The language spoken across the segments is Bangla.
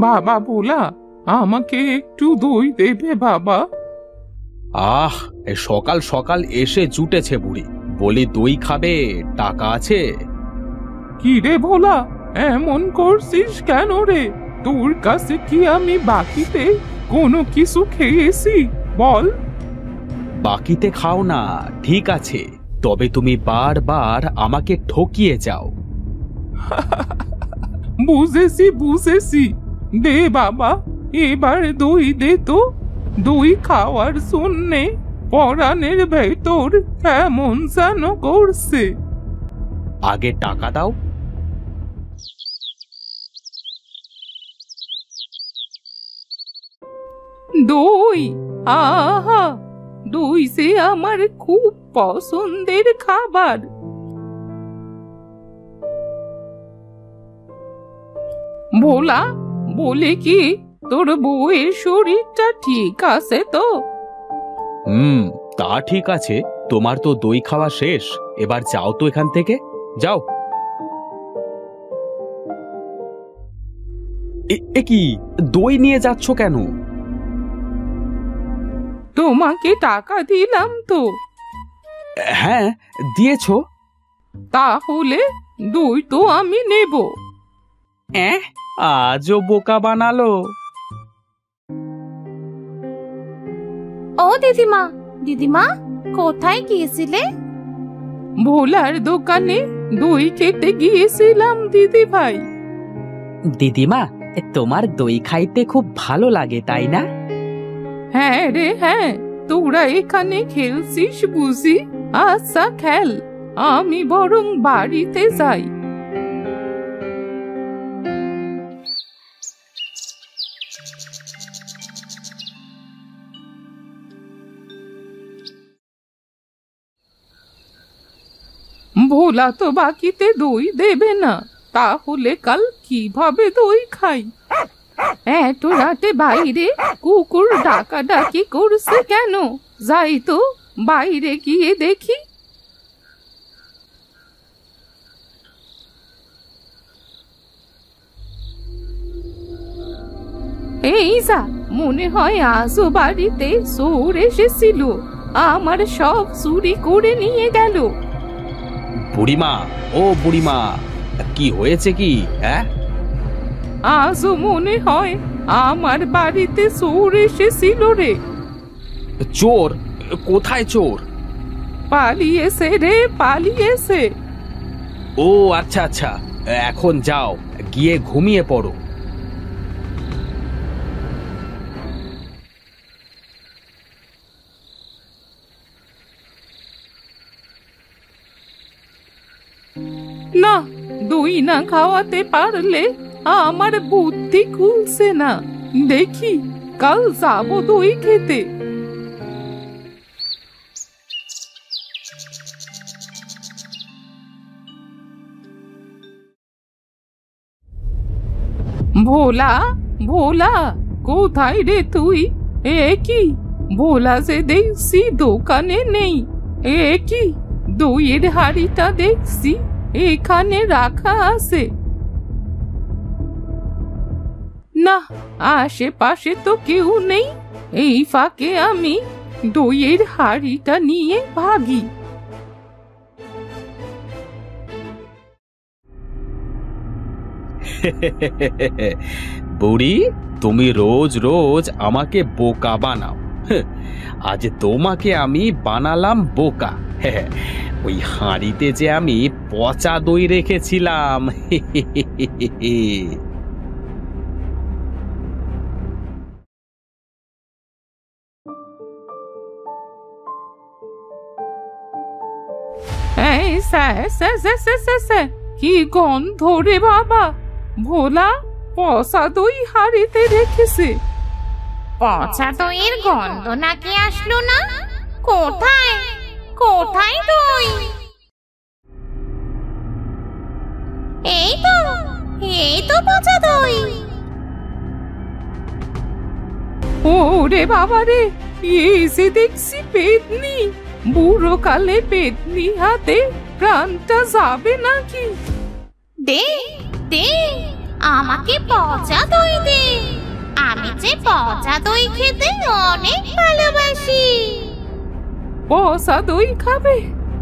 বাবা ভোলা, আমাকে একটু দই দেবে বাবা? আহ, সকাল সকাল এসে জুটেছে বুড়ি, বলি দই খাবে, টাকা আছে? কি রে ভোলা, এমন করছিস কেন রে? তোর কাছে কি আমি বাকিতে কোনো কিছু খেয়েছি বল? বাকিতে খাও না, ঠিক আছে, তবে তুমি বারবার আমাকে ঠকিয়ে যাও। বুঝেছি বুঝেছি, দে বাবা, এবার দই দে তো। দই খাওয়ার শূন্যে পরাণের ভেতর কেমন যেন করছে। আগে টাকা দাও। দই, আহা, দই সে আমার খুব পছন্দের খাবার। ভোলা, বলে কি তোর বউয়ের শরীরটা ঠিক আছে তো? তা ঠিক আছে, তোমার তো দই খাওয়া শেষ, এবার যাও তো এখান থেকে, যাও। এ কি, দই নিয়ে যাচ্ছ কেন? তোমাকে টাকা দিলাম তো। হ্যাঁ, দিয়েছ। তাহলে দই তো আমি নেব। আজও বোকা বানালো। ও দিদিমা, দিদিমা কোথায় গিয়েছিলে? ভোলার দোকানে দই খেতে গিয়েছিলাম দিদি ভাই। দিদিমা, তোমার দই খাইতে খুব ভালো লাগে তাই না? হ্যাঁ রে হ্যাঁ, তোরা এখানে খেলছিস বুঝি? আচ্ছা খেল, আমি বরং বাড়িতে যাই। ভোলা তো বাকিতে দই দেবে না, তাহলে কাল কিভাবে দই খাই? এত রাতে বাইরে কুকুর ডাকাডাকি করছে কেন? যাই তো বাইরে গিয়ে দেখি। এই যা, মনে হয় আজও বাড়িতে চোর এসেছিল, আমার সব চুরি করে নিয়ে গেল। বুড়িমা, ও বুড়িমা, কি হয়েছে কি? হ্যাঁ, আজও মনে হয় আমার বাড়িতে চোর এসেছিল রে। চোর? কোথায় চোর? পালিয়েছে রে, পালিয়েছে। ও আচ্ছা আচ্ছা, এখন যাও, গিয়ে ঘুমিয়ে পড়ো। না, দই না খাওয়াতে পারলে আমার বুদ্ধি খুলছে না। দেখি কাল যাবো দই খেতে। ভোলা, ভোলা, কোথায় রে তুই? এ কি, ভোলা যে দেখছি দোকানে নেই। এ কি, দইয়ের হাড়িটা দেখছি এখানে রাখা আছে। না, আশেপাশে তো কেউ নেই। এই ফাঁকে আমি দইয়ের হাড়িটা নিয়ে ভাগি। বুড়ি, তুমি রোজ রোজ আমাকে বোকা বানাও। আজ তোমাকে আমি বানালাম বোকা। ওই হাঁড়িতে যে আমি পচা দই রেখেছিলাম। এই কি গন্ধ রে বাবা! ভোলা পচা দই হাড়িতে রেখেছে। পচা দইয়ের গন্ধ নাকি আসলো না? কোথায় কোথায় দই? এই তো পচা দই। ওরে বাবা রে, এসে দেখছি পেতনি। বুড়ো কালে পেতনি হাতে প্রাণটা যাবে নাকি? দে দে, আমাকে পচা দই দে। আমি যে পচা দই খেতে অনেক ভালোবাসি। পচা দই খাবে?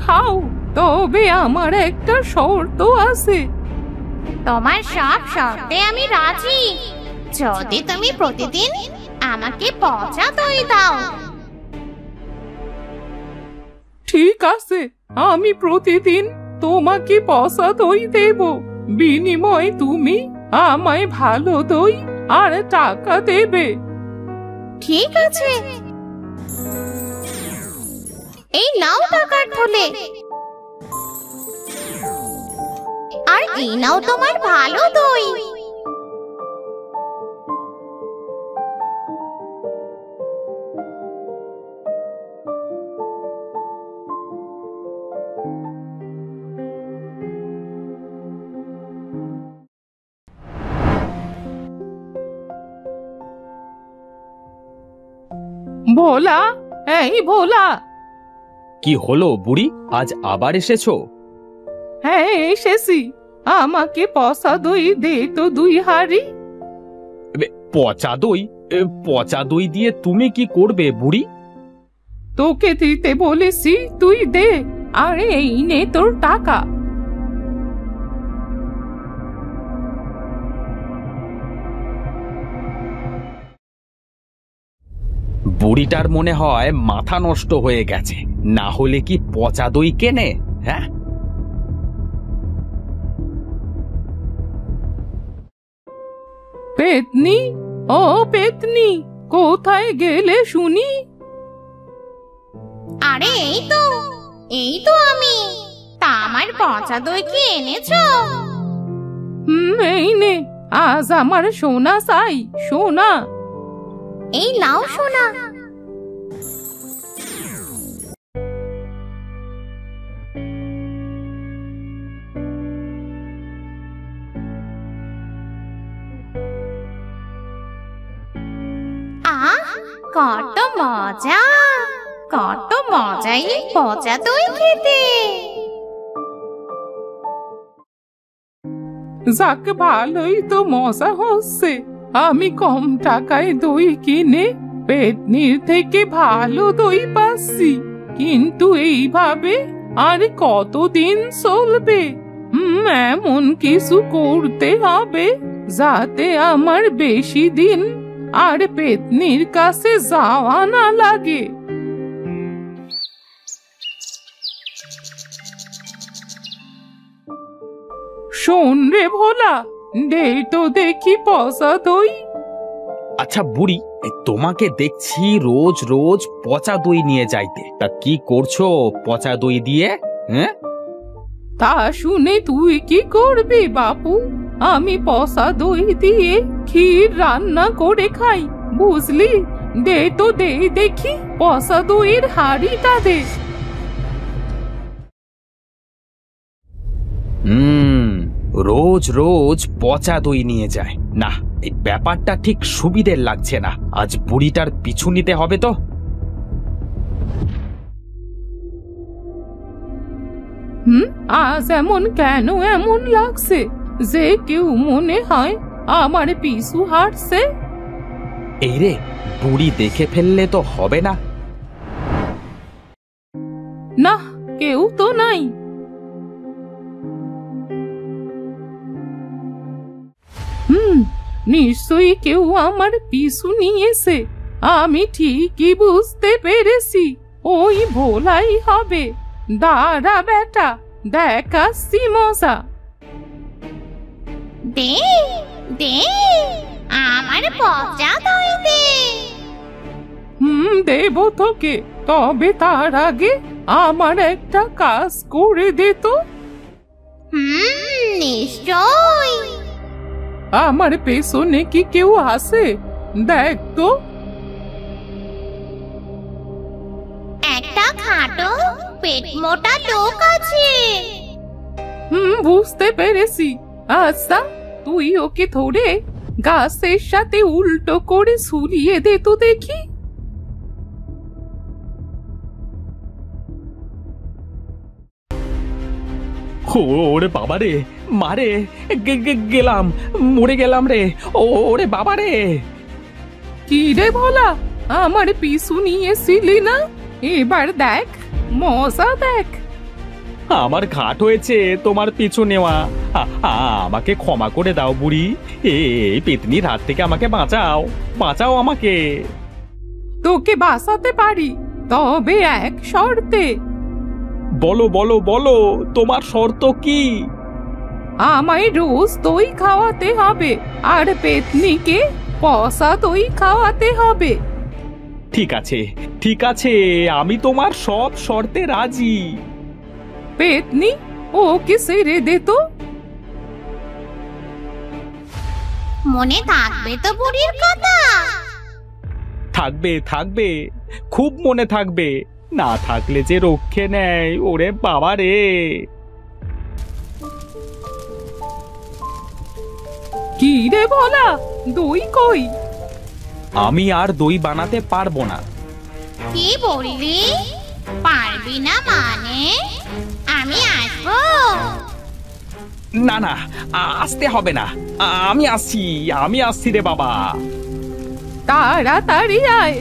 খাও, তবে আমার একটা শর্ত আছে। তোমার সব শর্তে আমি রাজি, যদি তুমি প্রতিদিন আমাকে পচা দই দাও। ঠিক আছে, আমি প্রতিদিন তোমাকে পচা দই দেব। বিনিময়ে তুমি আমায় ভালো দই আর টাকা দেবে। ঠিক আছে, এই নাও টাকার থলে, আর এই নাও তোমার ভালো দই। ভোলা, এই ভোলা। কি হলো বুড়ি, আজ আবার এসেছো? হ্যাঁ এসেছি, আমাকে পচা দই দে তো 2 হাঁড়ি। পচা দই? পচা দই দিয়ে তুমি কি করবে বুড়ি? তোকে দিতে বলেছি, তুই দে। আরে এই নে তোর টাকা। বুড়িটার মনে হয় মাথা নষ্ট হয়ে গেছে, না হলে কি পচা দই কেনে? হ্যাঁ, পেতনি, ও পেতনি, কোথায় গেলে শুনি? আরে এই তো আমি। তা আমার পচা দই কি এনেছো? এই নে, আজ আমার সোনা চাই, সোনা। এই নাও সোনা। আহ, কত মজা, কত মজাই পচা দই খেতে। যাক, ভালোই তো মজা হচ্ছে। আমি কম টাকায় দই কিনে পেতনির থেকে ভালো দই পাচ্ছি, কিন্তু এইভাবে আর কতদিন চলবে? এমন কিছু করতে হবে যাতে আমার বেশি দিন আর পেতনির কাছে যাওয়া না লাগে। শোন রে ভোলা, দে তো দেখি পচা দই। আচ্ছা বুড়ি, তোমাকে দেখছি রোজ রোজ পচা দই নিয়ে যাইতে, তা কি করছো পচা দই দিয়ে? হ্যাঁ, তা শুনে তুই কি করবি বাপু? আমি পচা দই দিয়ে ক্ষীর রান্না করে খাই, বুঝলি? দে তো দে দেখি পচা দইয়ের হাঁড়িটা দে। রোজ রোজ পচা দই নিয়ে যায় না, এই ব্যাপারটা ঠিক সুবিধের লাগছে না। আজ বুড়িটার পিছু নিতে হবে তো। আজ কেন এমন লাগছে যে কেউ মনে হয় আমার পিছু হাঁটছে? এই রে, বুড়ি দেখে ফেললে তো হবে না। না, কেউ তো নাই। নিশ্চয়ই কেউ আমার পিছু নিয়েছে। আমি ঠিকই বুঝতে পেরেছি, ওই ভোলাই হবে। দাঁড়া বেটা, দেখাচ্ছি মজা। দে দে, আমার পচা দই দে। দেব তোকে, তবে তার আগে আমার একটা কাজ করে দে তো। নিশ্চয়। আমার পেছনে কি কেউ আছে? দেখ তো। একটা খাটো পেট মোটা লোক আছে। বুঝতে পেরেছি। আচ্ছা, তুই ওকে ধরে গাছের সাথে উল্টো করে ঝুলিয়ে দে তো দেখি। ওরে বাবা রে, মারে, গেলাম, মরে গেলাম রে। ওরে বাবা রে। কি রে ভোলা, আমার পিছু নিয়েছিলি না? এবার দেখ মজা দেখ। আমার ঘাট হয়েছে তোমার পিছু নেওয়া। আমাকে ক্ষমা করে দাও বুড়ি। এই পেতনির হাত থেকে আমাকে বাঁচাও, বাঁচাও আমাকে। তোকে বাঁচাতে পারি, তবে এক শর্তে। বলো বলো বলো, তোমার শর্ত কি? আমায় রোজ দই খাওয়াতে হবে, আর পেতনিকে পচা দই খাওয়াতে হবে। ঠিক আছে, ঠিক আছে, আমি তোমার সব শর্তে রাজি। পেতনি, ওকে ছেড়ে দে তো। মনে থাকবে তো বুড়ির কথা? থাকবে থাকবে, খুব মনে থাকবে। না থাকলে যে রক্ষে নেয়। ওরে বাবা রে। কি রে ভোলা, দই কই? আমি আর দই বানাতে পারবো না। কি বললি? পারবি না মানে? আমি আসবো। না না, আসতে হবে না। আমি আসছি, আমি আসছি রে বাবা। তাড়াতাড়ি আয়।